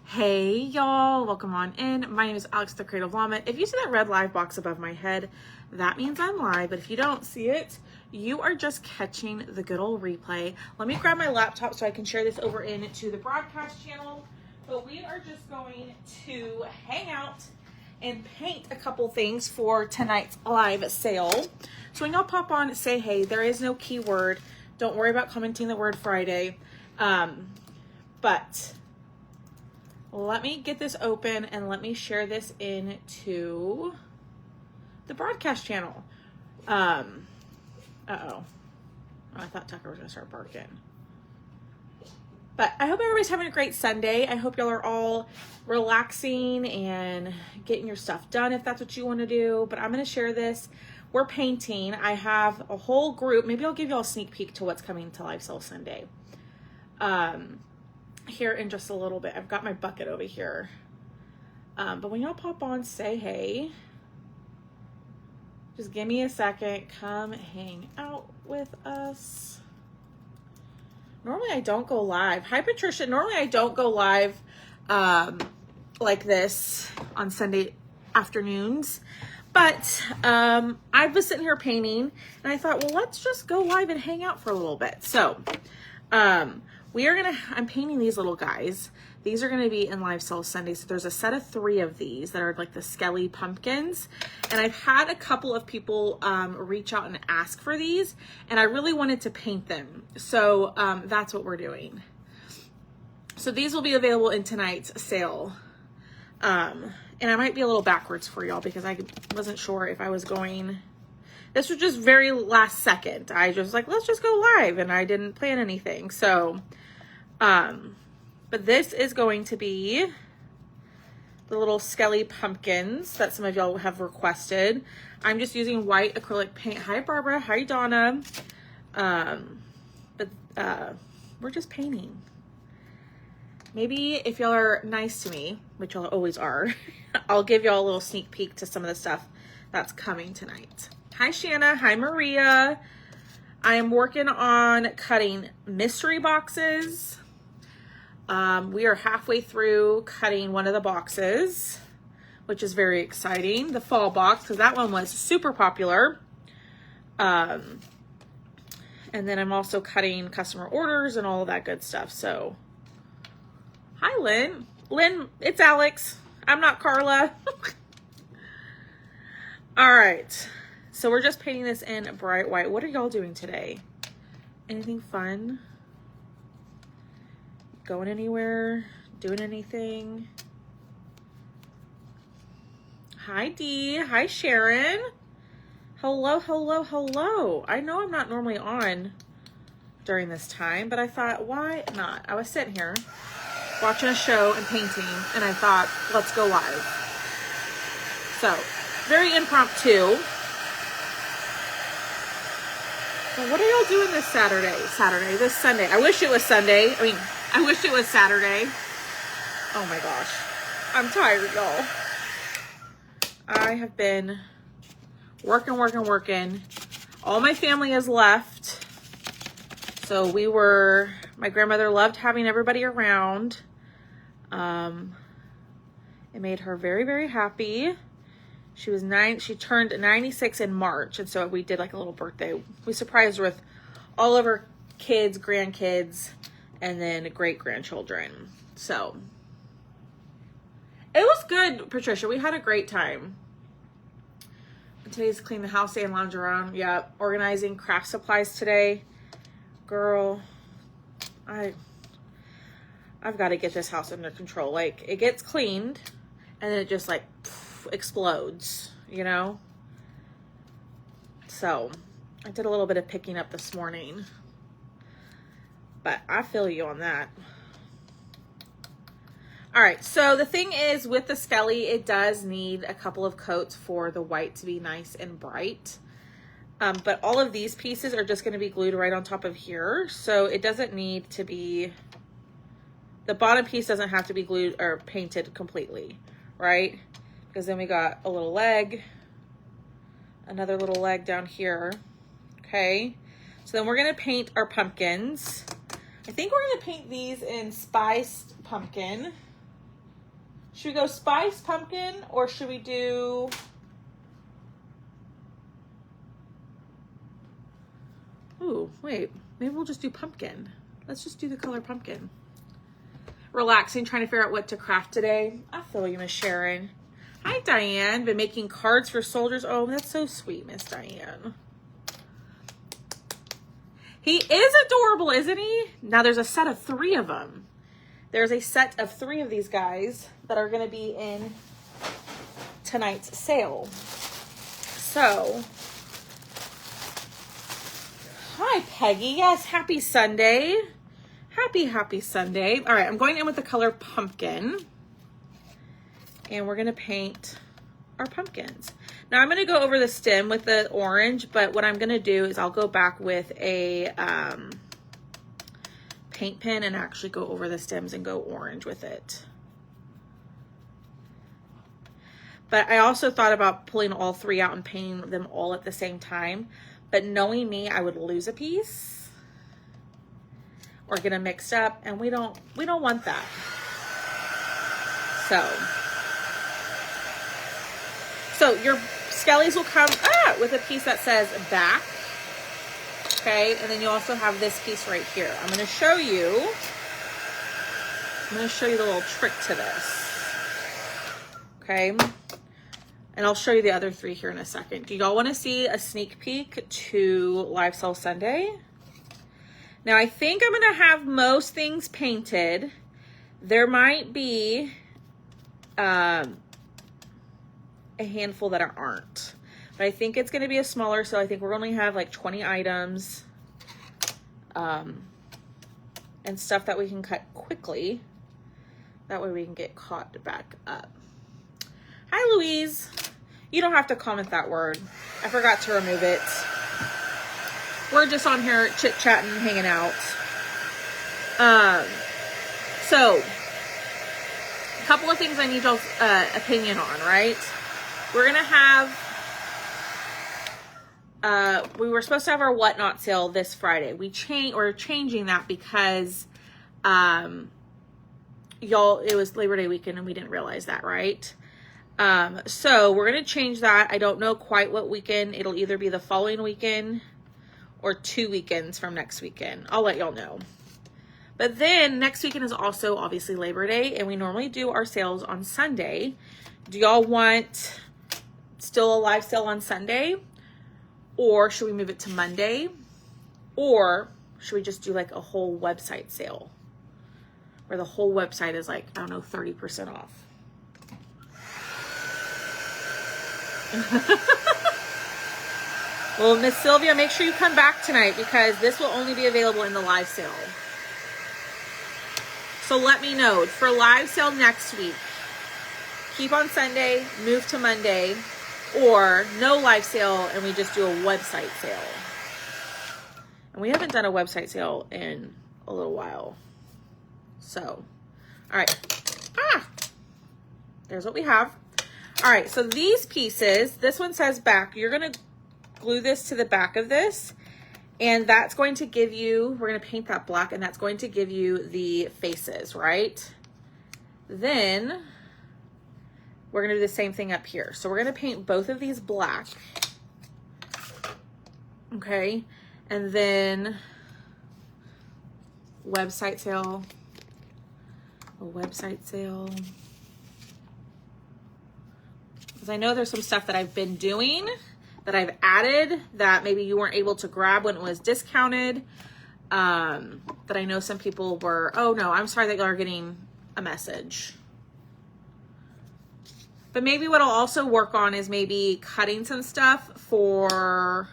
Hey y'all, welcome on in. My name is Alex the Creative Llama. If you see that red live box above my head, that means I'm live, but if you don't see it, you are just catching the good old replay. Let me grab my laptop so I can share this over into the broadcast channel, but we are just going to hang out and paint a couple things for tonight's live sale. So when y'all pop on, say hey. There is no keyword. Don't worry about commenting the word Friday. But let me get this open and let me share this into the broadcast channel. Uh-oh. I thought Tucker was going to start barking. But I hope everybody's having a great Sunday. I hope y'all are all relaxing and getting your stuff done if that's what you want to do. But I'm going to share this. We're painting. I have a whole group. Maybe I'll give y'all a sneak peek to what's coming to Live Sale Sunday. Here in just a little bit. I've got my bucket over here. But when y'all pop on, say hey. Just give me a second. Come hang out with us. Normally I don't go live. Hi, Patricia. Normally I don't go live like this on Sunday afternoons. But I was sitting here painting and I thought, well, let's just go live and hang out for a little bit. So I'm painting these little guys. These are gonna be in Live Sale Sunday. So there's a set of 3 of these that are like the Skelly pumpkins. And I've had a couple of people reach out and ask for these, and I really wanted to paint them. So that's what we're doing. So these will be available in tonight's sale. And I might be a little backwards for y'all because I wasn't sure if I was going. This was just very last second. I just like, let's just go live, and I didn't plan anything. So, but this is going to be the little Skelly pumpkins that some of y'all have requested. I'm just using white acrylic paint. Hi, Barbara. Hi, Donna. We're just painting. Maybe if y'all are nice to me, which y'all always are, I'll give y'all a little sneak peek to some of the stuff that's coming tonight. Hi, Shanna. Hi, Maria. I am working on cutting mystery boxes. We are halfway through cutting one of the boxes, which is very exciting. The fall box, because that one was super popular. And then I'm also cutting customer orders and all of that good stuff. So, hi, Lynn. Lynn, it's Alex. I'm not Carla. All right. So we're just painting this in bright white. What are y'all doing today? Anything fun? Going anywhere? Doing anything? Hi, Dee. Hi, Sharon. Hello, hello, hello. I know I'm not normally on during this time, but I thought, why not? I was sitting here watching a show and painting, and I thought, let's go live. So, very impromptu. Well, what are y'all doing this this Sunday? I wish it was Sunday. I wish it was Saturday. Oh my gosh. I'm tired, y'all. I have been working. All my family has left. So my grandmother loved having everybody around. It made her very, very happy. She turned 96 in March, and so we did like a little birthday. We surprised her with all of her kids, grandkids, and then great-grandchildren. So it was good, Patricia. We had a great time. And today's clean the house day and lounge around. Yeah, organizing craft supplies today. Girl, I've got to get this house under control. Like, it gets cleaned, and then it just like explodes, you know? So I did a little bit of picking up this morning, but I feel you on that. All right, so the thing is with the Skelly, it does need a couple of coats for the white to be nice and bright. But all of these pieces are just going to be glued right on top of here, so it doesn't need to be, the bottom piece doesn't have to be glued or painted completely, right? Because then we got a little leg, another little leg down here. Okay, so then we're gonna paint our pumpkins. I think we're gonna paint these in spiced pumpkin. Should we go spice pumpkin or should we do... Ooh, wait, maybe we'll just do pumpkin. Let's just do the color pumpkin. Relaxing, trying to figure out what to craft today. I feel you, Miss Sharon. Hi, Diane. Been making cards for soldiers. Oh, that's so sweet, Miss Diane. He is adorable, isn't he? Now there's a set of 3 of them. There's a set of 3 of these guys that are going to be in tonight's sale. So, hi, Peggy. Yes, happy Sunday. Happy Sunday. All right, I'm going in with the color pumpkin. And we're going to paint our pumpkins. Now, I'm going to go over the stem with the orange, but what I'm going to do is I'll go back with a paint pen and actually go over the stems and go orange with it. But I also thought about pulling all 3 out and painting them all at the same time. But knowing me, I would lose a piece or get them mixed up, and we don't want that. So your Skellies will come with a piece that says back. Okay, and then you also have this piece right here. I'm going to show you the little trick to this. Okay, and I'll show you the other 3 here in a second. Do y'all want to see a sneak peek to Live Sale Sunday? Now, I think I'm going to have most things painted. There might be a handful that aren't. But I think it's going to be a smaller, so I think we're going to have like 20 items and stuff that we can cut quickly. That way we can get caught back up. Hi, Louise. You don't have to comment that word. I forgot to remove it. We're just on here chit-chatting, hanging out. So, a couple of things I need y'all's opinion on, right? We're going to have... we were supposed to have our Whatnot sale this Friday. We're changing that because, y'all, it was Labor Day weekend and we didn't realize that, right? So we're going to change that. I don't know quite what weekend. It'll either be the following weekend or 2 weekends from next weekend. I'll let y'all know. But then next weekend is also obviously Labor Day, and we normally do our sales on Sunday. Do y'all want still a live sale on Sunday? Or should we move it to Monday? Or should we just do like a whole website sale where the whole website is like, I don't know, 30% off? Well, Miss Sylvia, make sure you come back tonight because this will only be available in the live sale. So let me know for live sale next week. Keep on Sunday, move to Monday, or no live sale and we just do a website sale. And we haven't done a website sale in a little while. So, all right. There's what we have. All right, so these pieces, this one says back. You're going to glue this to the back of this, and that's going to give you, we're going to paint that black, and that's going to give you the faces, right? Then we're going to do the same thing up here. So we're going to paint both of these black. Okay, and then website sale, a website sale. Because I know there's some stuff that I've been doing that I've added that maybe you weren't able to grab when it was discounted. That I know some people were, oh no, I'm sorry that y'all are getting a message. But maybe what I'll also work on is maybe cutting some stuff to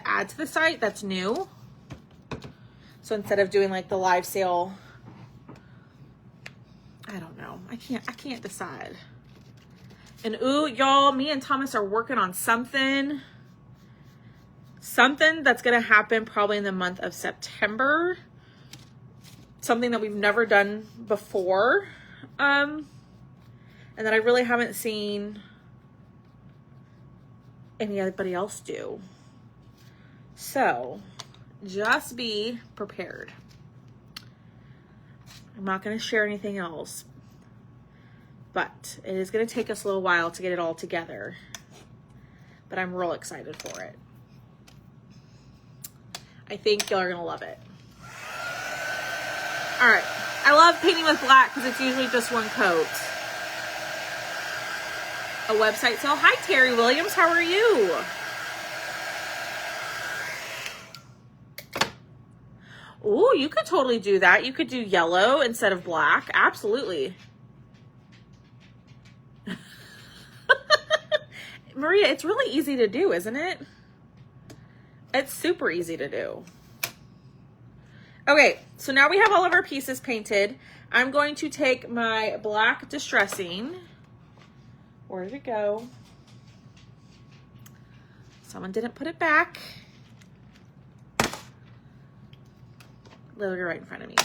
add to the site that's new. So instead of doing like the live sale, I don't know. I can't decide. And ooh, y'all, me and Thomas are working on something that's going to happen probably in the month of September. Something that we've never done before. And that I really haven't seen anybody else do. So, just be prepared. I'm not going to share anything else. but it is going to take us a little while to get it all together, but I'm real excited for it. I think y'all are going to love it. All right. I love painting with black because it's usually just one coat. A website sale. Hi, Terry Williams. How are you? Ooh, you could totally do that. You could do yellow instead of black. Absolutely. Maria, it's really easy to do, isn't it? It's super easy to do. Okay, so now we have all of our pieces painted. I'm going to take my black distressing. Where did it go? Someone didn't put it back. Literally right in front of me.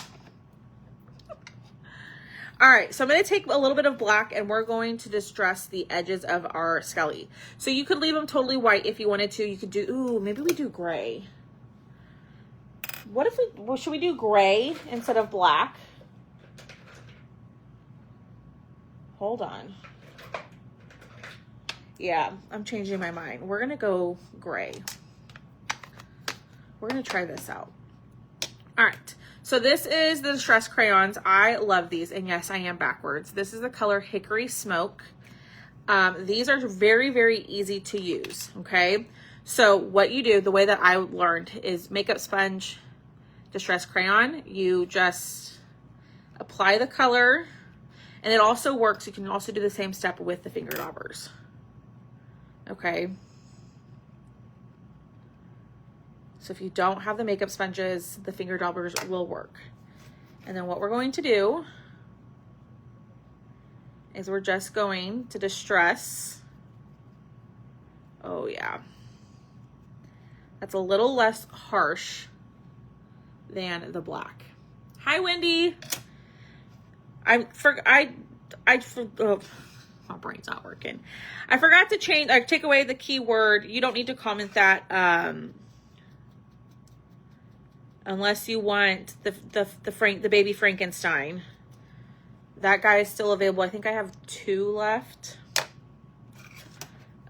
All right, so I'm going to take a little bit of black and we're going to distress the edges of our skelly. So you could leave them totally white if you wanted to. You could do, ooh, maybe we do gray. What if we, well, should we do gray instead of black? Hold on. Yeah, I'm changing my mind. We're going to go gray. We're going to try this out. All right. So this is the Distress crayons. I love these. And yes, I am backwards. This is the color Hickory Smoke. These are very, very easy to use. Okay. So what you do, the way that I learned is makeup sponge, Distress crayon. You just apply the color and it also works. You can also do the same step with the finger daubers. Okay. So if you don't have the makeup sponges, the finger daubers will work. And then what we're going to do is we're just going to distress. Oh yeah. That's a little less harsh than the black. Hi, Wendy. Oh, my brain's not working. I forgot to change, take away the keyword. You don't need to comment that, unless you want the baby Frankenstein. That guy is still available. I think I have 2 left.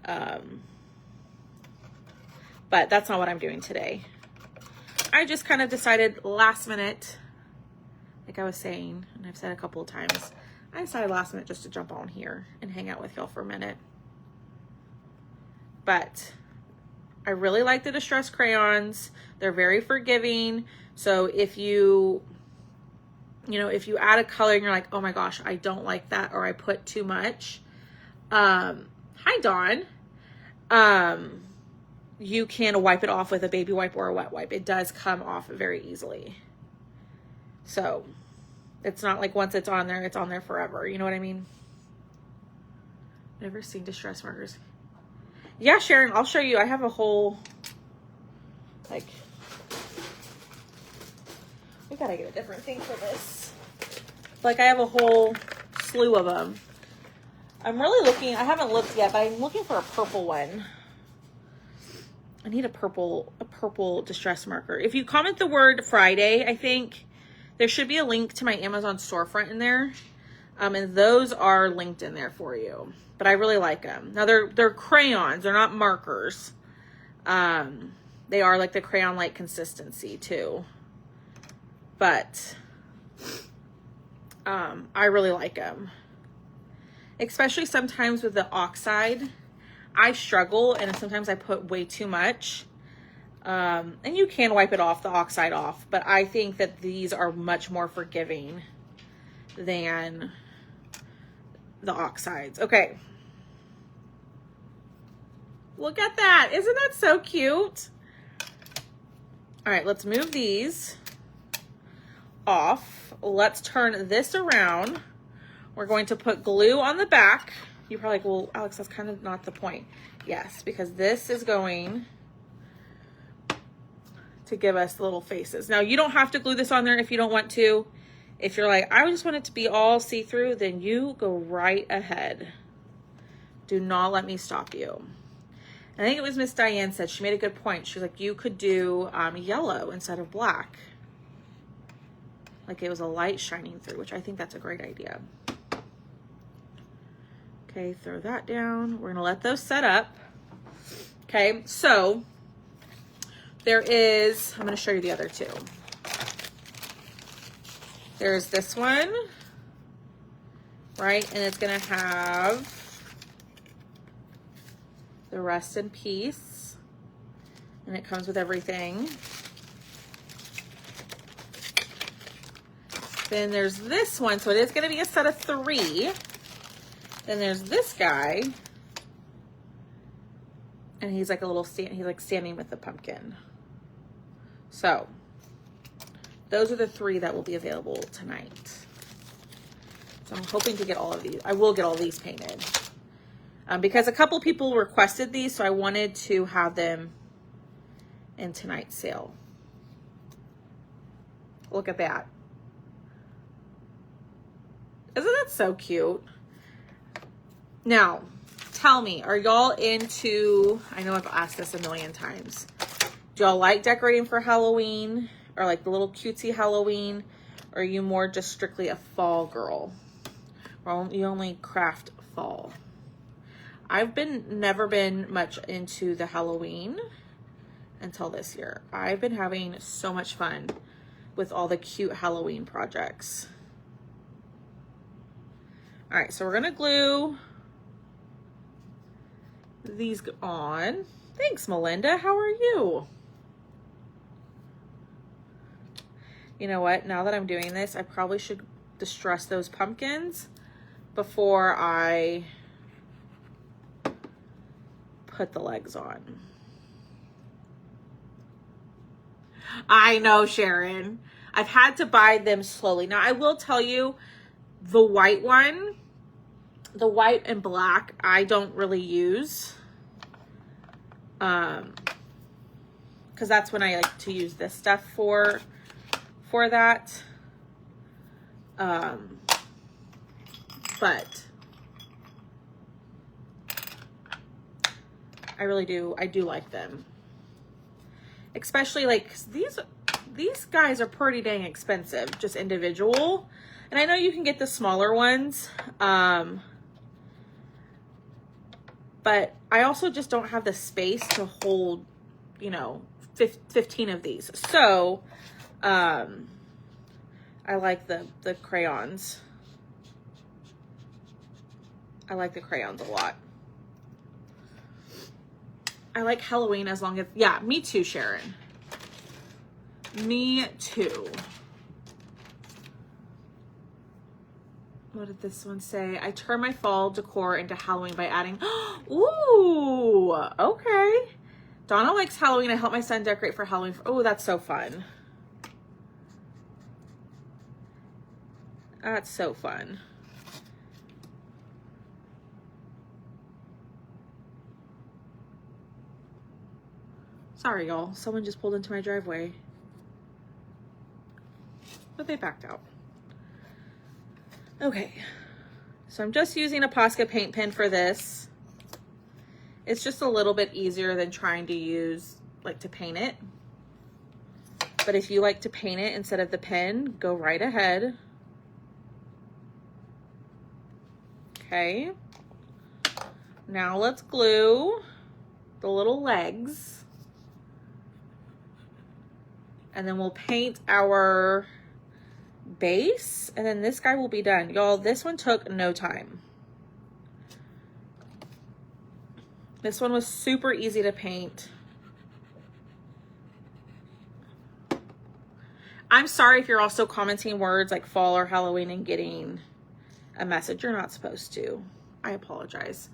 But that's not what I'm doing today. I just kind of decided last minute, like I was saying, and I've said a couple of times, I decided last minute just to jump on here and hang out with y'all for a minute. But I really like the Distress crayons. They're very forgiving. So if you add a color and you're like, oh my gosh, I don't like that, or I put too much. Hi, Dawn. You can wipe it off with a baby wipe or a wet wipe. It does come off very easily. So it's not like once it's on there forever. You know what I mean? Never seen Distress markers. Yeah, Sharon, I'll show you. I have a whole, like, we gotta get a different thing for this. Like, I have a whole slew of them. I'm really looking, I haven't looked yet, but I'm looking for a purple one. I need a purple Distress marker. If you comment the word Friday, I think there should be a link to my Amazon storefront in there. And those are linked in there for you. But I really like them. Now they're crayons, they're not markers. They are like the crayon-like consistency too. But I really like them. Especially sometimes with the oxide. I struggle and sometimes I put way too much. And you can wipe it off, the oxide off, but I think that these are much more forgiving than the oxides. Okay. Look at that. Isn't that so cute? All right, let's move these off. Let's turn this around. We're going to put glue on the back. You're probably like, well, Alex, that's kind of not the point. Yes, because this is going to give us little faces. Now, you don't have to glue this on there if you don't want to. If you're like, I just want it to be all see-through, then you go right ahead. Do not let me stop you. I think it was Miss Diane said, she made a good point. She was like, you could do yellow instead of black. Like it was a light shining through, which I think that's a great idea. Okay, throw that down. We're gonna let those set up. Okay, so there is, I'm gonna show you the other two. There's this one, right? And it's gonna have the Rest in Peace. And it comes with everything. Then there's this one, so it is gonna be a set of 3. Then there's this guy, and he's like a little he's like standing with the pumpkin. So those are the 3 that will be available tonight. So I'm hoping to get all of these. I will get all these painted because a couple people requested these, so I wanted to have them in tonight's sale. Look at that. Isn't that so cute? Now, tell me, are y'all into, I know I've asked this a million times, do y'all like decorating for Halloween or like the little cutesy Halloween, or are you more just strictly a fall girl? Or you only craft fall? I've never been much into the Halloween until this year. I've been having so much fun with all the cute Halloween projects. All right, so we're gonna glue these on. Thanks, Melinda. How are you? You know what? Now that I'm doing this, I probably should distress those pumpkins before I put the legs on. I know, Sharon. I've had to buy them slowly. Now, I will tell you, the white one, the white and black, I don't really use. Because that's when I like to use this stuff for that. But I really do. I do like them. Especially like these guys are pretty dang expensive, just individual. And I know you can get the smaller ones. But I also just don't have the space to hold, you know, 15 of these. So, I like the crayons. I like the crayons a lot. I like Halloween as long as, yeah, me too, Sharon. Me too. What did this one say? I turn my fall decor into Halloween by adding, ooh, okay. Donna likes Halloween. I help my son decorate for Halloween. Oh, that's so fun. That's so fun. Sorry, y'all. Someone just pulled into my driveway. But they backed out. Okay. So I'm just using a Posca paint pen for this. It's just a little bit easier than trying to use, like, to paint it. But if you like to paint it instead of the pen, go right ahead. Okay. Now let's glue the little legs. And then we'll paint our base, and then this guy will be done. Y'all, this one took no time. This one was super easy to paint. I'm sorry if you're also commenting words like fall or Halloween and getting a message you're not supposed to. I apologize.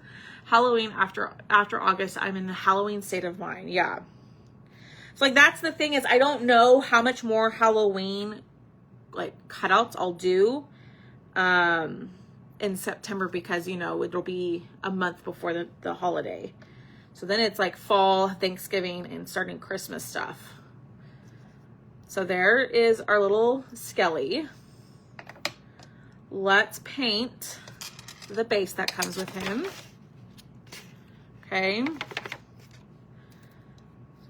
Halloween after August, I'm in the Halloween state of mind. Yeah. So like that's the thing is I don't know how much more Halloween like cutouts I'll do in September because you know it'll be a month before the holiday. So then it's like fall, Thanksgiving, and starting Christmas stuff. So there is our little Skelly. Let's paint the base that comes with him. Okay. So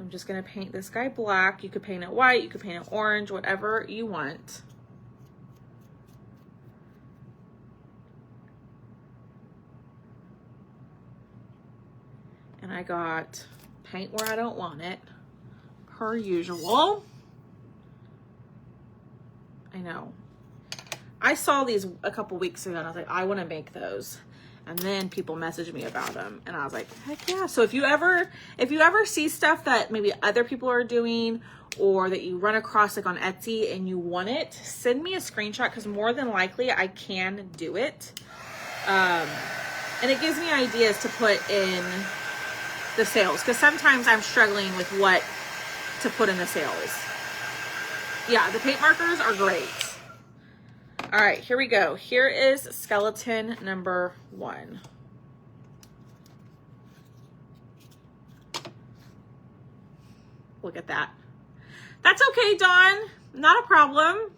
I'm just gonna paint this guy black. You could paint it white, you could paint it orange, whatever you want. And I got paint where I don't want it, per usual. I know. I saw these a couple weeks ago and I was like, I want to make those. And then people messaged me about them and I was like, heck yeah. So if you ever see stuff that maybe other people are doing or that you run across like on Etsy and you want it, send me a screenshot because more than likely I can do it. And it gives me ideas to put in the sales because sometimes I'm struggling with what to put in the sales. Yeah, the paint markers are great. All right, here we go. Here is skeleton number 1. Look at that. That's okay, Dawn. Not a problem.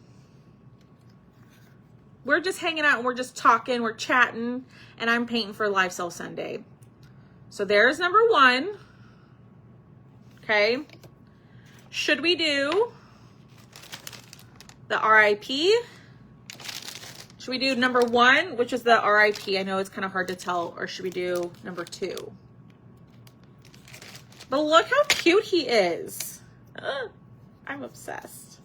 We're just hanging out and we're just talking, we're chatting, and I'm painting for Live Sale Sunday. So there's number 1. Okay. Should we do the RIP? Should we do number 1, which is the RIP? I know it's kind of hard to tell. Or should we do number 2? But look how cute he is. I'm obsessed.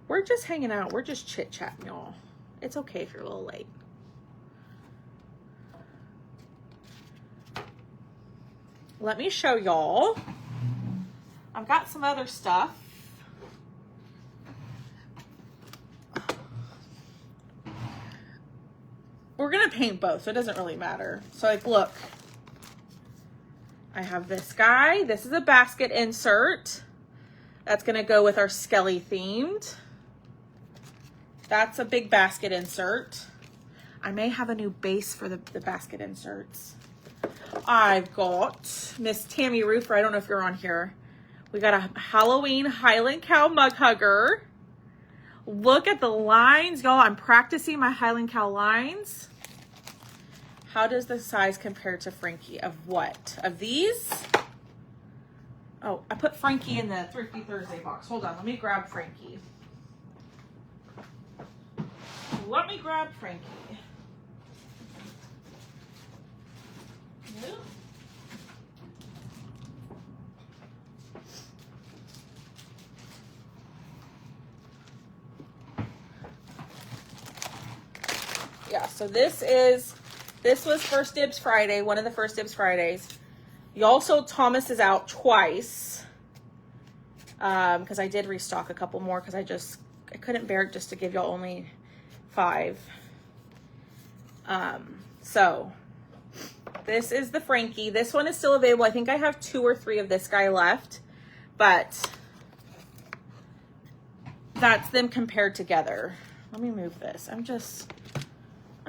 We're just hanging out. We're just chit-chatting, y'all. It's okay if you're a little late. Let me show y'all. I've got some other stuff. We're gonna paint both, so it doesn't really matter. So like, look, I have this guy. This is a basket insert. That's gonna go with our Skelly themed. That's a big basket insert. I may have a new base for the basket inserts. I've got Miss Tammy Roofer. I don't know if you're on here. We got a Halloween Highland Cow mug hugger. Look at the lines, y'all. I'm practicing my Highland Cow lines. How does the size compare to Frankie? Of what? Of these? Oh, I put Frankie in the Thrifty Thursday box. Hold on, let me grab Frankie. Let me grab Frankie. Nope. Yeah, so this was First Dibs Friday, one of the First Dibs Fridays. Y'all sold Thomas's out twice. Because I did restock a couple more because I couldn't bear it just to give y'all only 5. So this is the Frankie. This one is still available. I think I have 2 or 3 of this guy left, but that's them compared together. Let me move this. I'm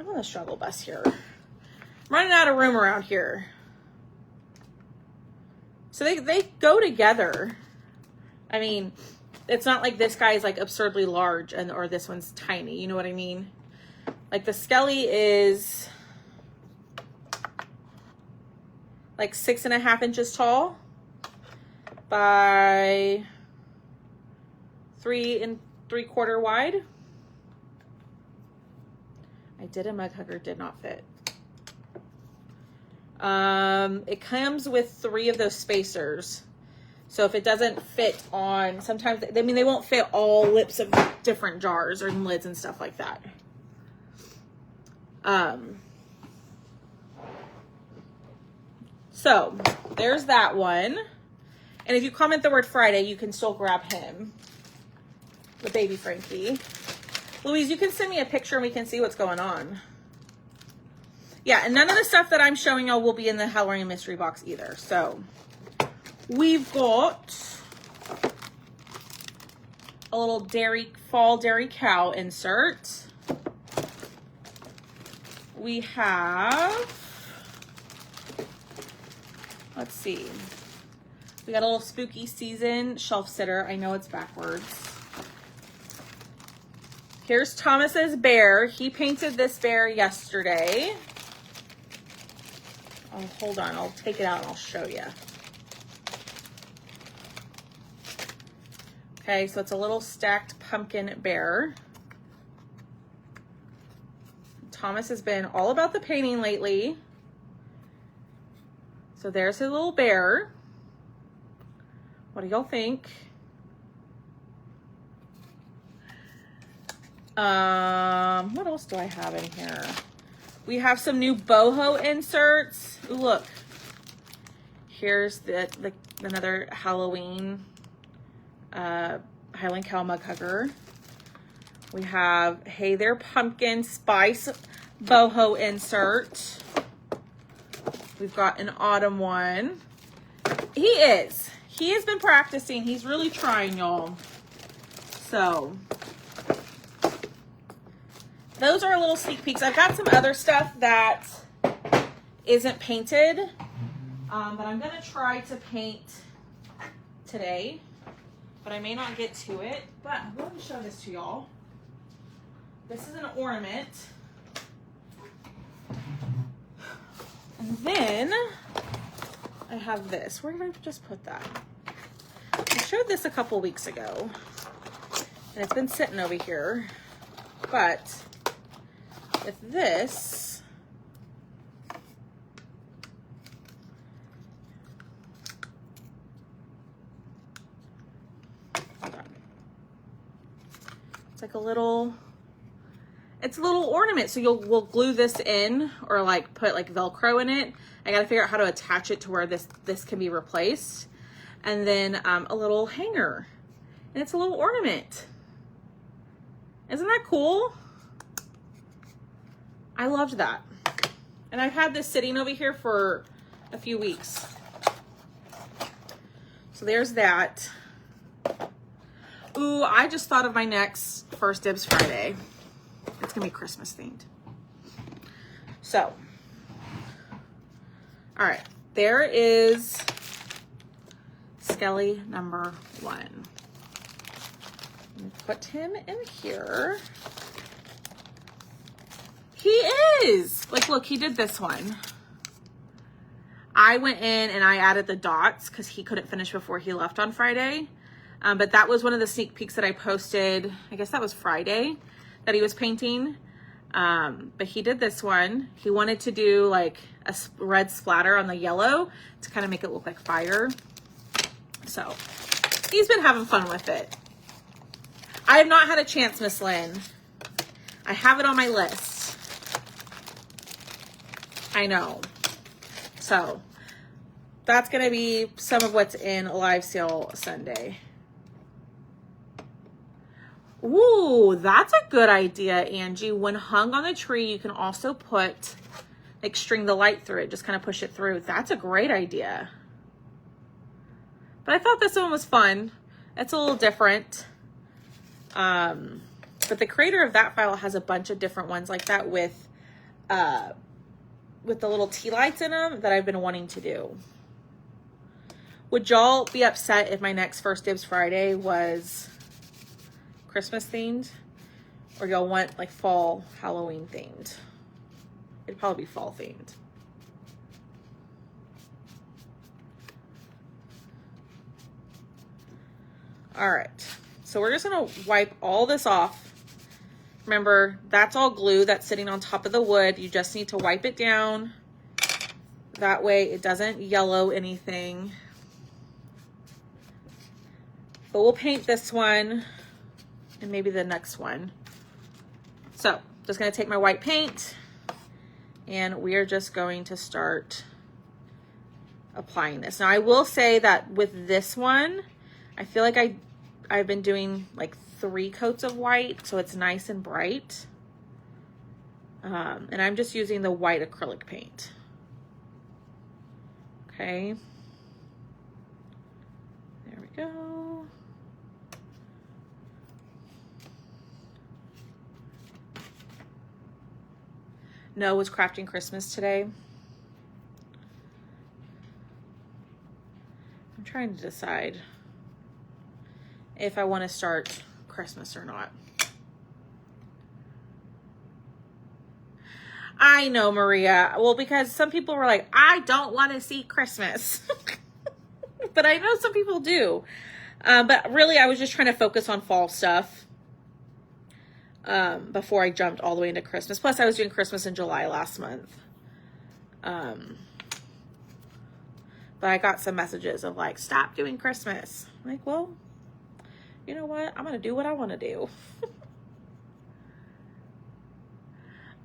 on the struggle bus here. I'm running out of room around here. So they go together. I mean, it's not like this guy is like absurdly large or this one's tiny. You know what I mean? Like the Skelly is like 6.5 inches tall by 3 3/4 wide. I did a mug hugger, did not fit. It comes with 3 of those spacers. So if it doesn't fit on, sometimes, I mean, they won't fit all lips of different jars or lids and stuff like that. So there's that one. And if you comment the word Friday, you can still grab him, the baby Frankie. Louise, you can send me a picture and we can see what's going on. Yeah, and none of the stuff that I'm showing y'all will be in the Halloween mystery box either. So we've got a little fall dairy cow insert. We have, let's see. We got a little spooky season shelf sitter. I know it's backwards. Here's Thomas's bear. He painted this bear yesterday. Oh, hold on. I'll take it out and I'll show you. Okay, so it's a little stacked pumpkin bear. Thomas has been all about the painting lately. So there's a little bear. What do y'all think? What else do I have in here? We have some new boho inserts. Ooh, look. Here's another Halloween Highland Cow mug hugger. We have Hey There Pumpkin Spice boho insert. We've got an autumn one. He has been practicing. He's really trying, y'all. So those are little sneak peeks. I've got some other stuff that isn't painted, that I'm gonna try to paint today, but I may not get to it. But I'm going to show this to y'all. This is an ornament. And then I have this. Where did I just put that? I showed this a couple weeks ago, and it's been sitting over here. But with this, hold on. It's like a little. It's a little ornament, so we'll glue this in or like put like Velcro in it. I gotta figure out how to attach it to where this can be replaced. And then a little hanger, and it's a little ornament. Isn't that cool? I loved that. And I've had this sitting over here for a few weeks. So there's that. Ooh, I just thought of my next First Dibs Friday. It's gonna be Christmas themed. So, all right, there is Skelly number 1. Put him in here. He is like, look, he did this one. I went in and I added the dots because he couldn't finish before he left on Friday. But that was one of the sneak peeks that I posted. I guess that was Friday that he was painting. But he did this one. He wanted to do like a red splatter on the yellow to kind of make it look like fire. So he's been having fun with it. I have not had a chance, Miss Lynn. I have it on my list. I know. So that's going to be some of what's in Live Sale Sunday. Ooh, that's a good idea, Angie. When hung on the tree, you can also put, like, string the light through it. Just kind of push it through. That's a great idea. But I thought this one was fun. It's a little different. But the creator of that file has a bunch of different ones like that with the little tea lights in them that I've been wanting to do. Would y'all be upset if my next First Dibs Friday was Christmas themed, or y'all want like fall Halloween themed? It'd probably be fall themed. All right, so we're just gonna wipe all this off. Remember, that's all glue that's sitting on top of the wood. You just need to wipe it down. That way it doesn't yellow anything. But we'll paint this one and maybe the next one. So just gonna take my white paint and we are just going to start applying this. Now I will say that with this one, I feel like I've been doing like 3 coats of white, so it's nice and bright. And I'm just using the white acrylic paint. Okay. There we go. Noah was crafting Christmas today. I'm trying to decide if I want to start Christmas or not. I know, Maria. Well, because some people were like, I don't want to see Christmas. But I know some people do. But really, I was just trying to focus on fall stuff before I jumped all the way into Christmas. Plus, I was doing Christmas in July last month. But I got some messages of like, stop doing Christmas. I'm like, well, you know what? I'm going to do what I want to do.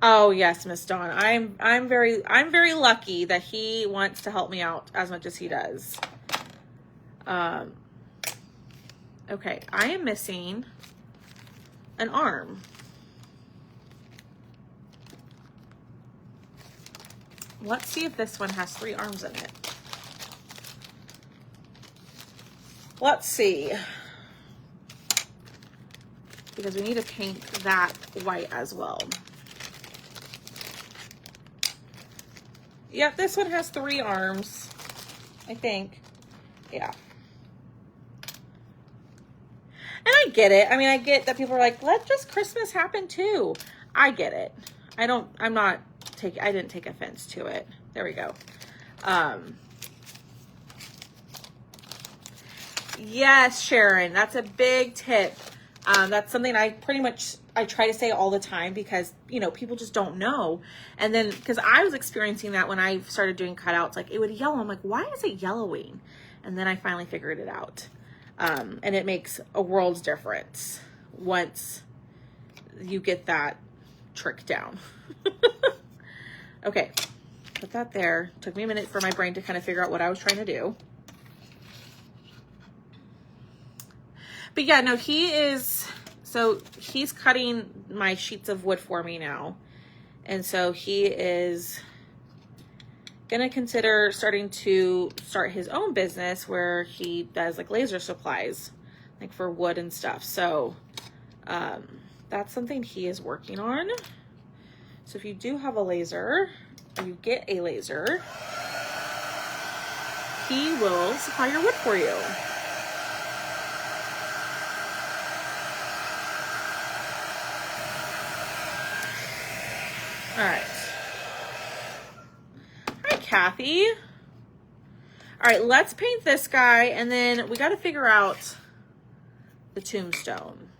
Oh yes, Miss Dawn. I'm very lucky that he wants to help me out as much as he does. Okay, I am missing an arm. Let's see if this one has 3 arms in it. Let's see. Because we need to paint that white as well. Yep, this one has 3 arms, I think. Yeah. And I get it. I mean, I get that people are like, let just Christmas happen too. I get it. I didn't take offense to it. There we go. Yes, Sharon, that's a big tip. That's something I try to say all the time because, you know, people just don't know. And then, because I was experiencing that when I started doing cutouts, like it would yellow. I'm like, why is it yellowing? And then I finally figured it out. And it makes a world's difference once you get that trick down. Okay, put that there. Took me a minute for my brain to kind of figure out what I was trying to do. But yeah, no, he's cutting my sheets of wood for me now. And so he is gonna consider start his own business where he does like laser supplies, like for wood and stuff. So that's something he is working on. So if you do have a laser, or you get a laser, he will supply your wood for you. All right. Hi, Kathy. All right, let's paint this guy, and then we got to figure out the tombstone.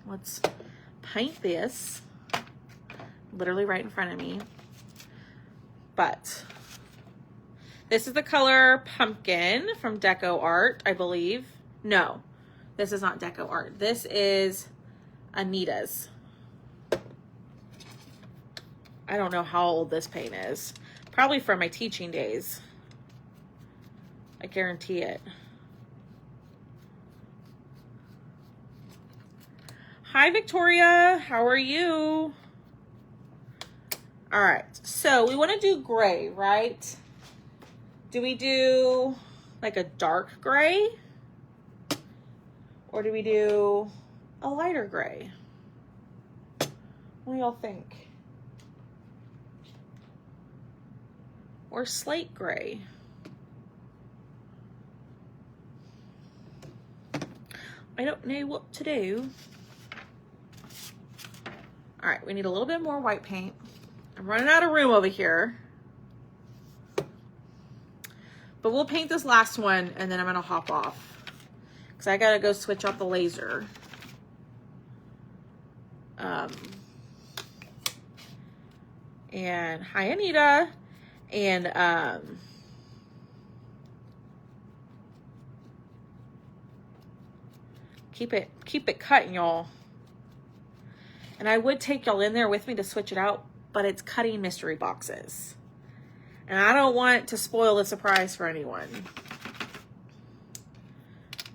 Let's paint this literally right in front of me. But this is the color Pumpkin from Deco Art, I believe. No, this is not Deco Art. This is Anita's. I don't know how old this paint is. Probably from my teaching days. I guarantee it. Hi, Victoria. How are you? All right. So we want to do gray, right? Do we do like a dark gray? Or do we do a lighter gray? What do y'all think? Or slate gray? I don't know what to do. All right, we need a little bit more white paint. I'm running out of room over here. But we'll paint this last one and then I'm gonna hop off because I gotta go switch out the laser. And hi, Anita. And keep it cutting, y'all. And I would take y'all in there with me to switch it out, but it's cutting mystery boxes. And I don't want to spoil the surprise for anyone.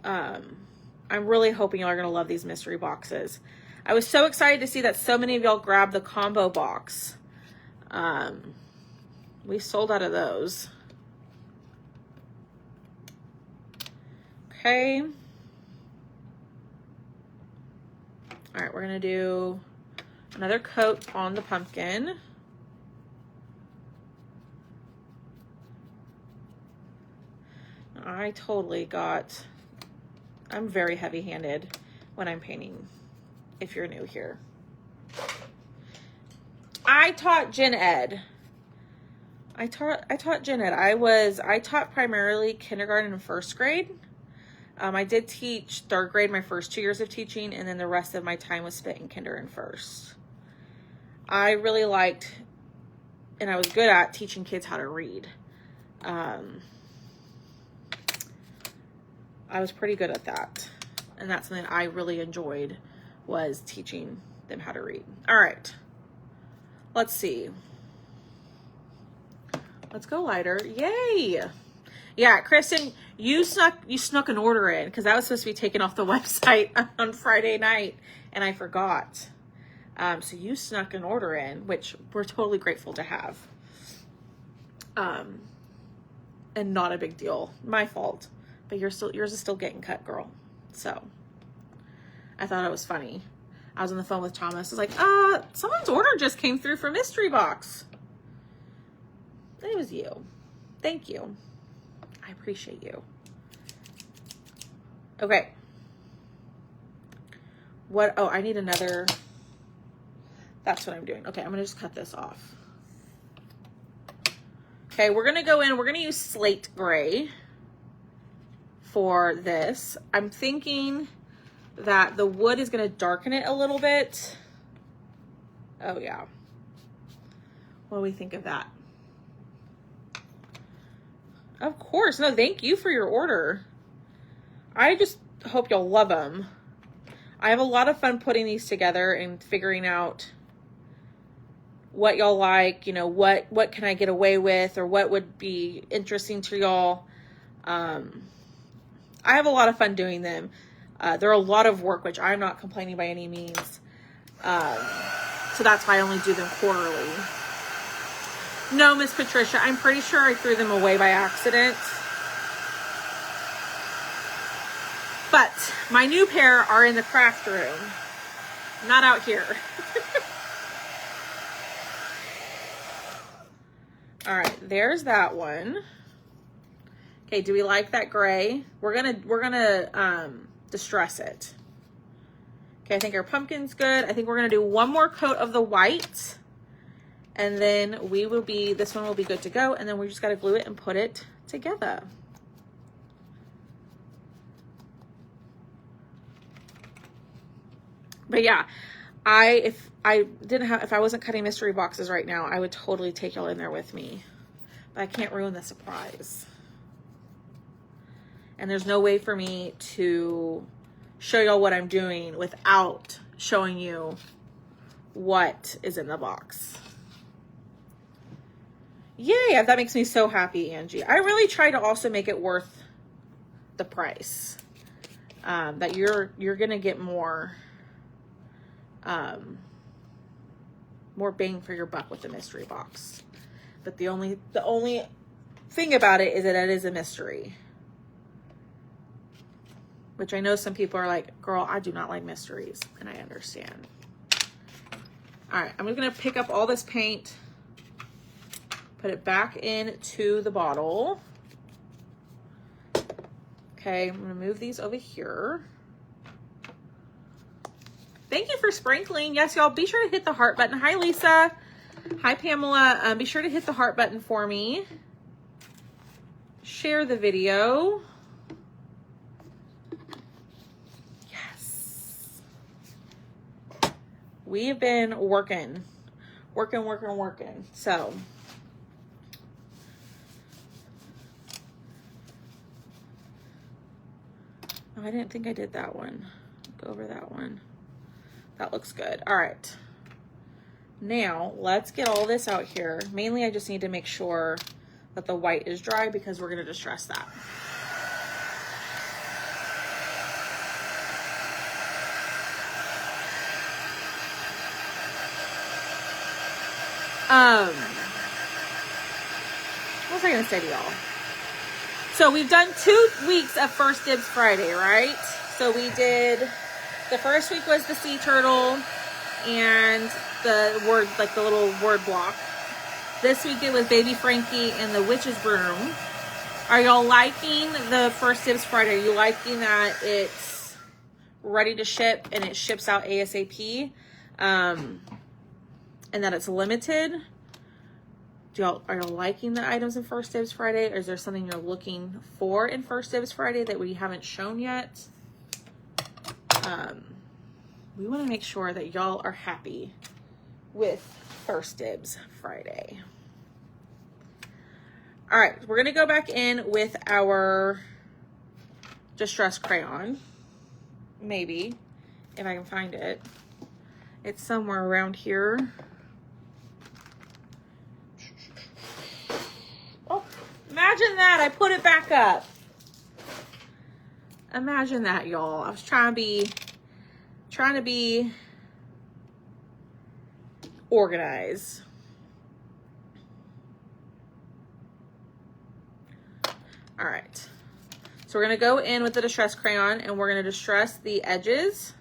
I'm really hoping y'all are going to love these mystery boxes. I was so excited to see that so many of y'all grabbed the combo box. We sold out of those. Okay. All right, we're going to do another coat on the pumpkin. I'm very heavy-handed when I'm painting, if you're new here. I taught gen ed. I taught gen ed. I taught primarily kindergarten and first grade. I did teach 3rd grade my first 2 years of teaching, and then the rest of my time was spent in kinder and first. I really liked, and I was good at teaching kids how to read. I was pretty good at that. And that's something I really enjoyed, was teaching them how to read. All right. Let's see. Let's go lighter. Yay. Yeah, Kristen, you snuck an order in, because that was supposed to be taken off the website on Friday night, and I forgot. So you snuck an order in, which we're totally grateful to have. And not a big deal. My fault. But yours is still getting cut, girl. So I thought it was funny. I was on the phone with Thomas. I was like, someone's order just came through for Mystery Box. It was you. Thank you. I appreciate you. Okay. What? Oh, I need another. That's what I'm doing. Okay, I'm going to just cut this off. Okay, we're going to go in. We're going to use slate gray for this. I'm thinking that the wood is going to darken it a little bit. Oh, yeah. What do we think of that? Of course. No, thank you for your order. I just hope y'all love them. I have a lot of fun putting these together and figuring out what y'all like, you know, what can I get away with, or what would be interesting to y'all. I have a lot of fun doing them. They're a lot of work, which I'm not complaining by any means. So that's why I only do them quarterly. No, Miss Patricia, I'm pretty sure I threw them away by accident. But my new pair are in the craft room, not out here. All right, there's that one. Okay, do we like that gray? We're gonna distress it. Okay, I think our pumpkin's good. I think we're gonna do one more coat of the white, and then this one will be good to go, and then we just gotta glue it and put it together. But yeah, if I wasn't cutting mystery boxes right now, I would totally take y'all in there with me. But I can't ruin the surprise. And there's no way for me to show y'all what I'm doing without showing you what is in the box. Yay, that makes me so happy, Angie. I really try to also make it worth the price. That you're gonna get more bang for your buck with the mystery box. But the only thing about it is that it is a mystery. Which I know some people are like, girl, I do not like mysteries. And I understand. All right, I'm gonna pick up all this paint, put it back into the bottle. Okay, I'm gonna move these over here. Thank you for sprinkling. Yes, y'all, be sure to hit the heart button. Hi, Lisa. Hi, Pamela. Be sure to hit the heart button for me. Share the video. Yes. We've been working. So. Oh, I didn't think I did that one. Go over that one. That looks good. All right. Now, let's get all this out here. Mainly, I just need to make sure that the white is dry because we're going to distress that. What was I going to say to y'all? So we've done 2 weeks of First Dibs Friday, right? So we did, the first week was the sea turtle and the word, like the little word block. This week it was Baby Frankie and the witch's broom. Are y'all liking the First Dibs Friday? Are you liking that it's ready to ship and it ships out ASAP? And that it's limited? Are y'all liking the items in First Dibs Friday? Or is there something you're looking for in First Dibs Friday that we haven't shown yet? We want to make sure that y'all are happy with First Dibs Friday. All right, we're going to go back in with our Distress Crayon. Maybe, if I can find it. It's somewhere around here. Oh, imagine that. I put it back up. Imagine that, y'all. I was trying to be organized. All right. So we're going to go in with the Distress Crayon and we're going to distress the edges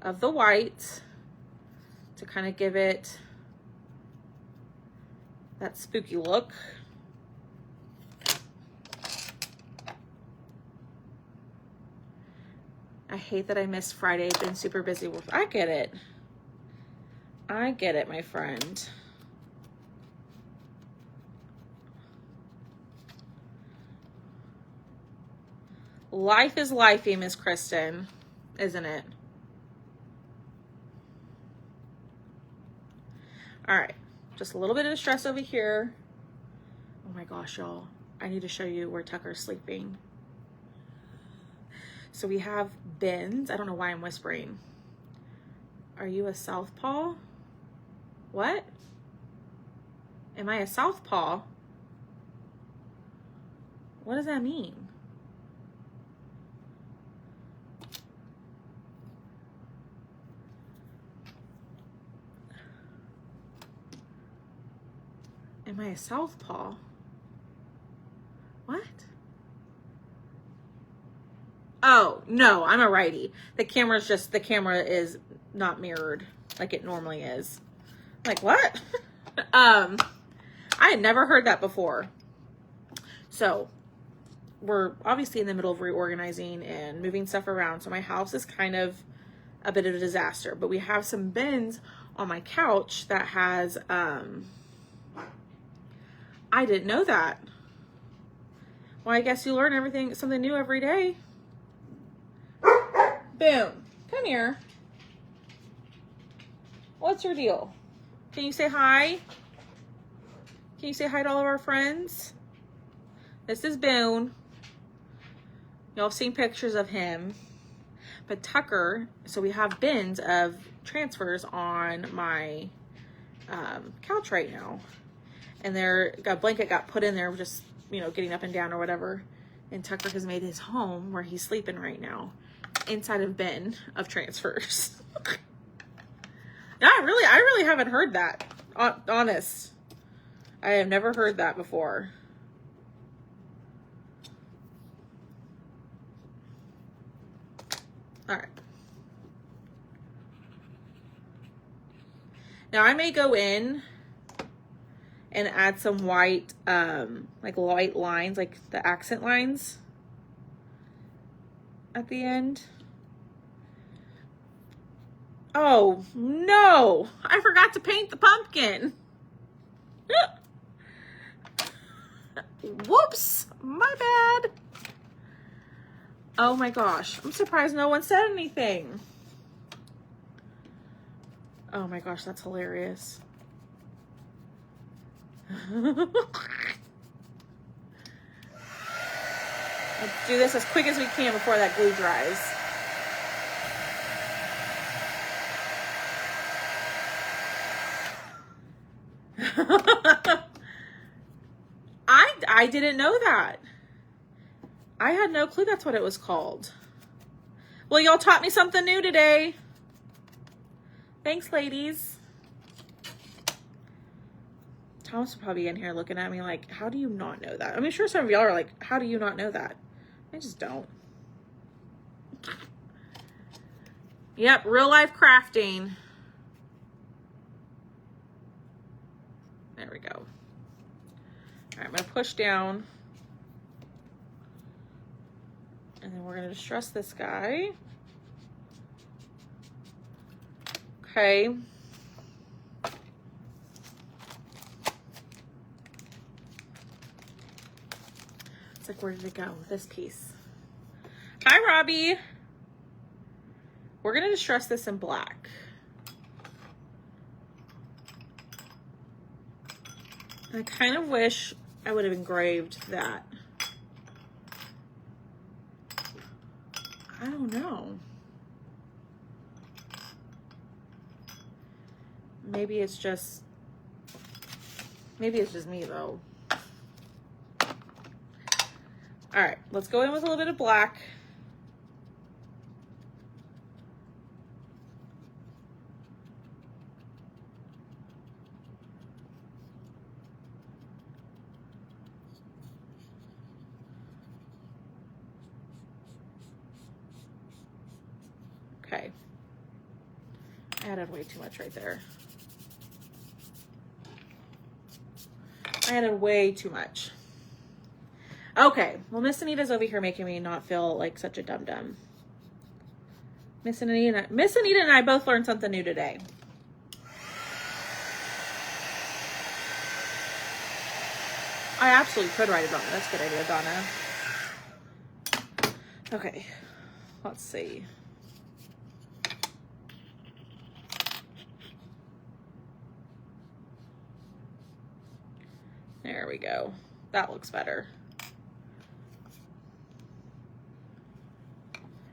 of the white to kind of give it that spooky look. I hate that I missed Friday. Been super busy with, I get it. I get it, my friend. Life is lifey, Miss Kristen, isn't it? All right, just a little bit of distress over here. Oh my gosh, y'all. I need to show you where Tucker's sleeping. So we have bins. I don't know why I'm whispering. Are you a southpaw? What? Am I a southpaw? What does that mean? Am I a southpaw? What? Oh, no, I'm a righty. The camera is not mirrored like it normally is. Like, what? I had never heard that before. So we're obviously in the middle of reorganizing and moving stuff around. So my house is kind of a bit of a disaster, but we have some bins on my couch that has, I didn't know that. Well, I guess you learn something new every day. Boom. Come here. What's your deal? Can you say hi? Can you say hi to all of our friends? This is Boone. Y'all have seen pictures of him. But Tucker, so we have bins of transfers on my couch right now. And a blanket got put in there, just, getting up and down or whatever. And Tucker has made his home where he's sleeping right now inside of bin of transfers. Yeah, I really haven't heard that. Honest. I have never heard that before. All right. Now I may go in and add some white, like white lines, like the accent lines at the end. Oh, no, I forgot to paint the pumpkin. Whoops, my bad. Oh my gosh, I'm surprised no one said anything. Oh my gosh, that's hilarious. Let's do this as quick as we can before that glue dries. I didn't know that. I had no clue that's what it was called. Well, y'all taught me something new today. Thanks, ladies. Thomas will probably be in here looking at me like, how do you not know that? I mean, sure, some of y'all are like, how do you not know that? I just don't. Yep, real life crafting. There we go. All right, I'm gonna push down. And then we're gonna distress this guy. Okay. It's like, where did it go? This piece. Hi, Robbie. We're going to distress this in black. I kind of wish I would have engraved that. I don't know. Maybe it's just me though. All right, let's go in with a little bit of black. Okay. I added way too much right there. I added way too much. Okay, well, Miss Anita's over here making me not feel like such a dum-dum. Miss Anita and I both learned something new today. I absolutely could write it on. That's a good idea, Donna. Okay, let's see. There we go. That looks better.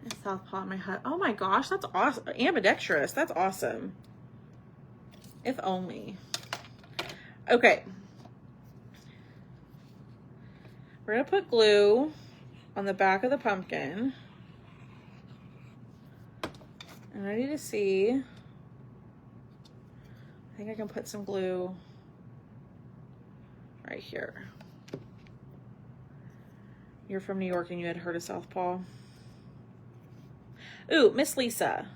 And southpaw in my head. Oh my gosh, that's awesome. Ambidextrous. That's awesome. If only. Okay. We're going to put glue on the back of the pumpkin. And I need to see. I think I can put some glue right here. You're from New York and you had heard of Southpaw. Ooh, Miss Lisa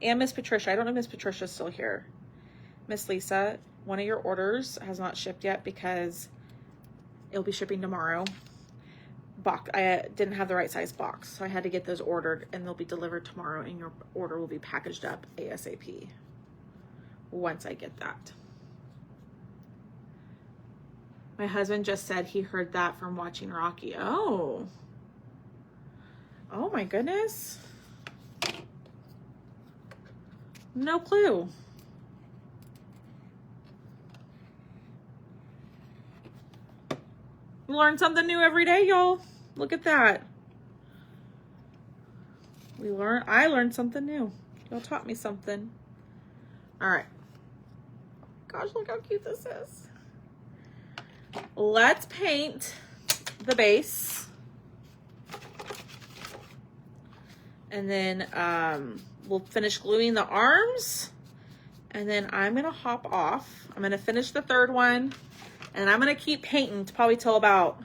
and Miss Patricia. I don't know if Miss Patricia's still here. Miss Lisa, one of your orders has not shipped yet because it'll be shipping tomorrow. I didn't have the right size box, so I had to get those ordered and they'll be delivered tomorrow and your order will be packaged up ASAP once I get that. My husband just said he heard that from watching Rocky. Oh my goodness. No clue. Learn something new every day, y'all. Look at that. I learned something new. Y'all taught me something. All right. Gosh, look how cute this is. Let's paint the base. And then we'll finish gluing the arms. And then I'm going to hop off. I'm going to finish the third one. And I'm going to keep painting probably till about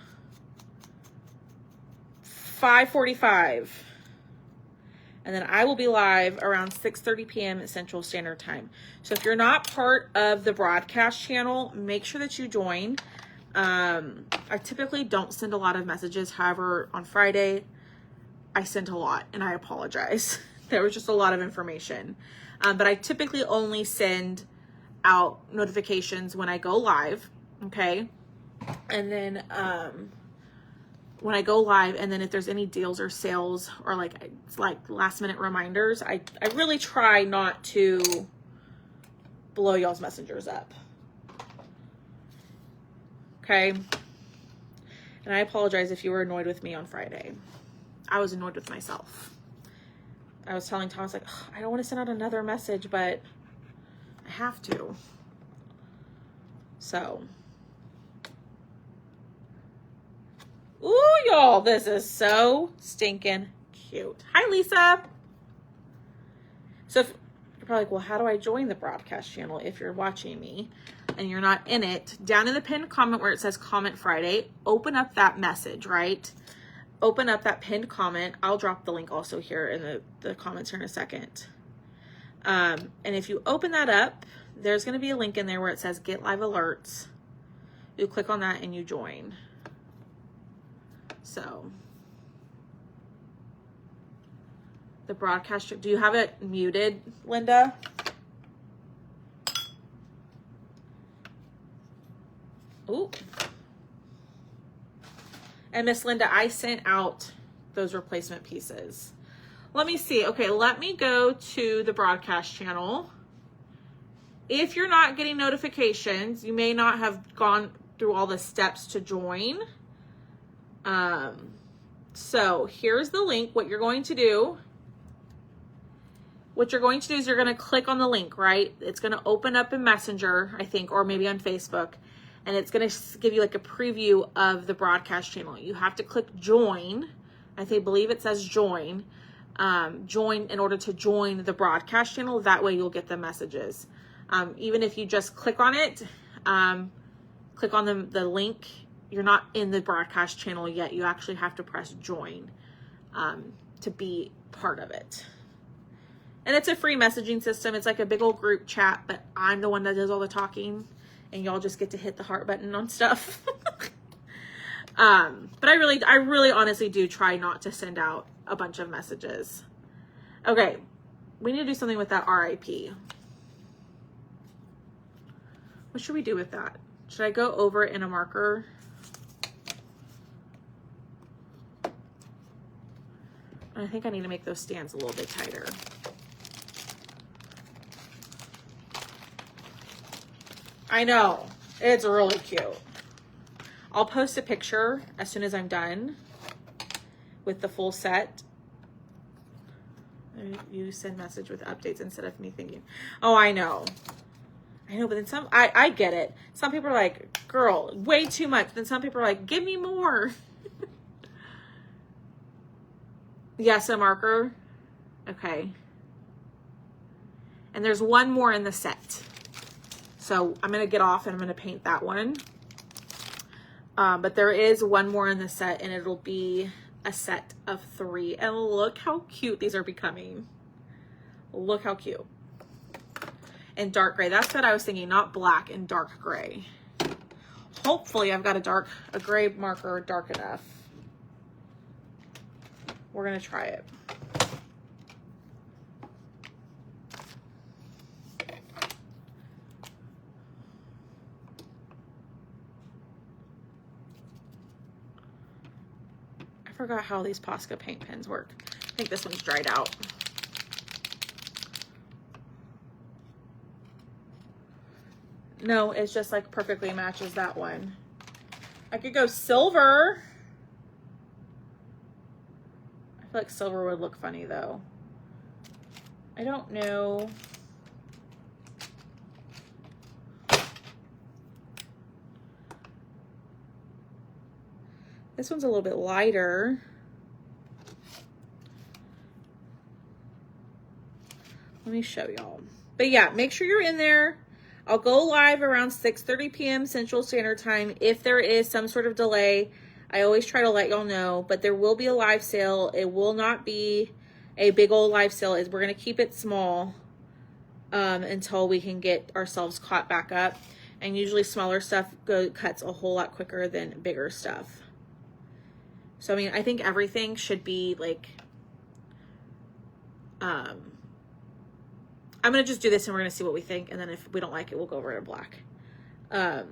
5:45. And then I will be live around 6:30 p.m. Central Standard Time. So if you're not part of the broadcast channel, make sure that you join. I typically don't send a lot of messages. However, on Friday, I sent a lot and I apologize. There was just a lot of information. But I typically only send out notifications when I go live. Okay. And then, when I go live, and then if there's any deals or sales or like last minute reminders, I really try not to blow y'all's messengers up. Okay. And I apologize if you were annoyed with me on Friday. I was annoyed with myself. I was telling Thomas, like, I don't want to send out another message, but I have to. So. Ooh, y'all, this is so stinking cute. Hi, Lisa. So if you're probably like, well, how do I join the broadcast channel if you're watching me and you're not in it? Down in the pinned comment where it says Comment Friday, open up that message, right? Open up that pinned comment. I'll drop the link also here in the comments here in a second. And if you open that up, there's going to be a link in there where it says Get Live Alerts. You click on that and you join. So, the broadcast, do you have it muted, Linda? Ooh. And Miss Linda, I sent out those replacement pieces. Let me see. Okay, let me go to the broadcast channel. If you're not getting notifications, you may not have gone through all the steps to join. So here's the link. What you're going to do is you're going to click on the link, right? It's going to open up in Messenger, I think, or maybe on Facebook. And it's going to give you like a preview of the broadcast channel. You have to click join. Believe it says join. Join in order to join the broadcast channel. That way you'll get the messages. Even if you just click on it, click on the link, you're not in the broadcast channel yet. You actually have to press join to be part of it. And it's a free messaging system. It's like a big old group chat, but I'm the one that does all the talking, and y'all just get to hit the heart button on stuff. But I really honestly do try not to send out a bunch of messages. Okay, we need to do something with that RIP. What should we do with that? Should I go over it in a marker? I think I need to make those stands a little bit tighter. I know, it's really cute. I'll post a picture as soon as I'm done with the full set. You send message with updates instead of me thinking. Oh, I know, but then I get it. Some people are like, girl, way too much. Then some people are like, give me more. Yes, a marker. Okay. And there's one more in the set. So I'm going to get off and I'm going to paint that one. But there is one more in the set, and it'll be a set of 3. And look how cute these are becoming. Look how cute. And dark gray. That's what I was thinking, not black and dark gray. Hopefully I've got a gray marker dark enough. We're going to try it. I forgot how these Posca paint pens work. I think this one's dried out. No, it's just like perfectly matches that one. I could go silver. I feel like silver would look funny though. I don't know. This one's a little bit lighter. Let me show y'all. But yeah, make sure you're in there. I'll go live around 6:30 p.m. Central Standard Time. If there is some sort of delay, I always try to let y'all know, but there will be a live sale. It will not be a big old live sale. We're going to keep it small until we can get ourselves caught back up. And usually smaller stuff cuts a whole lot quicker than bigger stuff. So, I mean, I think everything should be like, I'm going to just do this and we're going to see what we think. And then if we don't like it, we'll go over to black. And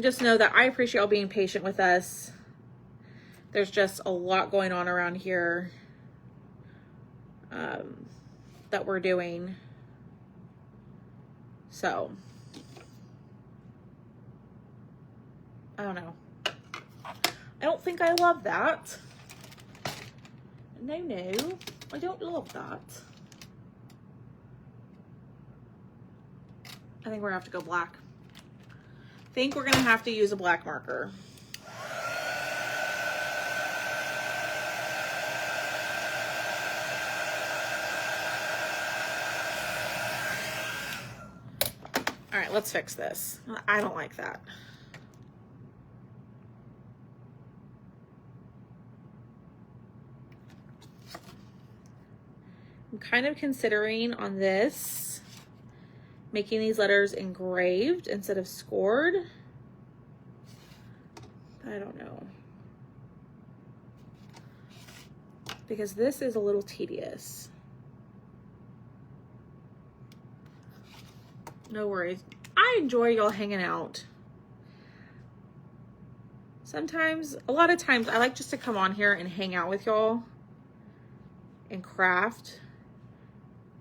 just know that I appreciate y'all being patient with us. There's just a lot going on around here that we're doing. So, I don't know. I don't think I love that. No, I don't love that. I think we're gonna have to go black. I think we're gonna have to use a black marker. All right, let's fix this. I don't like that. I'm kind of considering on this making these letters engraved instead of scored. I don't know. Because this is a little tedious. No worries. I enjoy y'all hanging out. sometimes, a lot of times, I like just to come on here and hang out with y'all and craft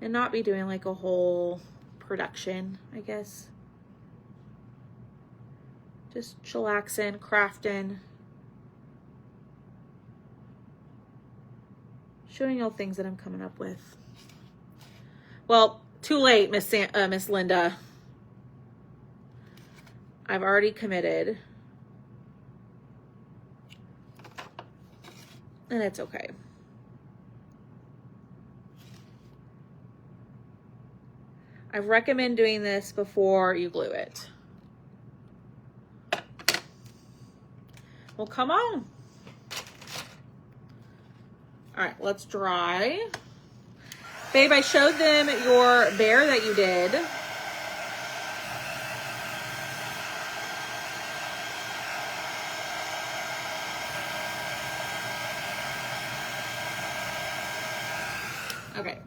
and not be doing like a whole production, I guess. Just chillaxing, crafting, showing y'all things that I'm coming up with. Well, too late, Miss Linda. I've already committed. And it's okay. I recommend doing this before you glue it. Well, come on. All right, let's dry. Babe, I showed them your bear that you did. Okay.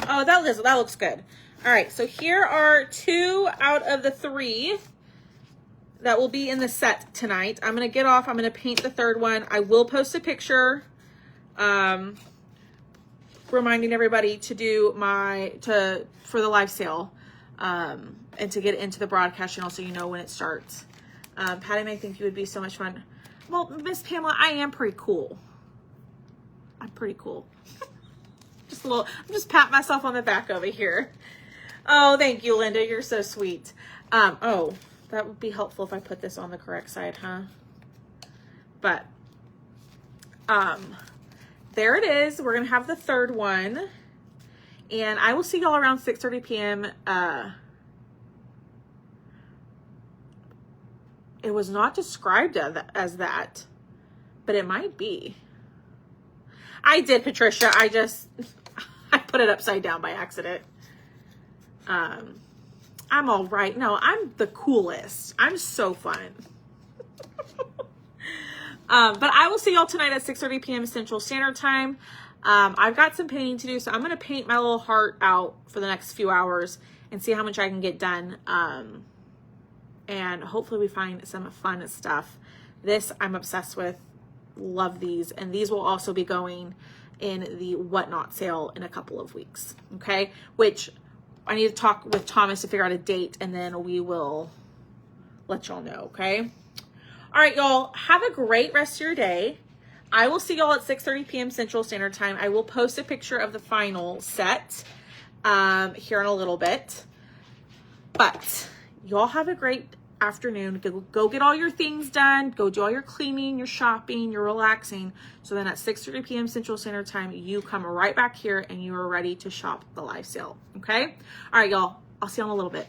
Oh, that looks good. All right, so here are 2 out of the 3 that will be in the set tonight. I'm gonna get off. I'm gonna paint the 3rd one. I will post a picture, reminding everybody to do for the live sale, and to get into the broadcast channel so you know when it starts. Patty may think you would be so much fun. Well, Miss Pamela, I am pretty cool. I'm pretty cool. I'm just patting myself on the back over here. Oh, thank you, Linda. You're so sweet. Oh, that would be helpful if I put this on the correct side, huh? But, there it is. We're going to have the 3rd one. And I will see y'all around 6:30 p.m. It was not described as that, but it might be. I did, Patricia. I put it upside down by accident. I'm all right. No, I'm the coolest. I'm so fun. But I will see y'all tonight at 6:30 p.m. Central Standard Time. I've got some painting to do, so I'm going to paint my little heart out for the next few hours and see how much I can get done. And hopefully we find some fun stuff. This I'm obsessed with. Love these. And these will also be going in the Whatnot sale in a couple of weeks. Okay? Which I need to talk with Thomas to figure out a date, and then we will let y'all know. Okay? All right, y'all. Have a great rest of your day. I will see y'all at 6:30 p.m. Central Standard Time. I will post a picture of the final set here in a little bit. But y'all have a great afternoon. Go get all your things done. Go do all your cleaning, your shopping, your relaxing. So then at 6:30 p.m. Central Standard Time, you come right back here and you are ready to shop the live sale. Okay? All right, y'all. I'll see you in a little bit.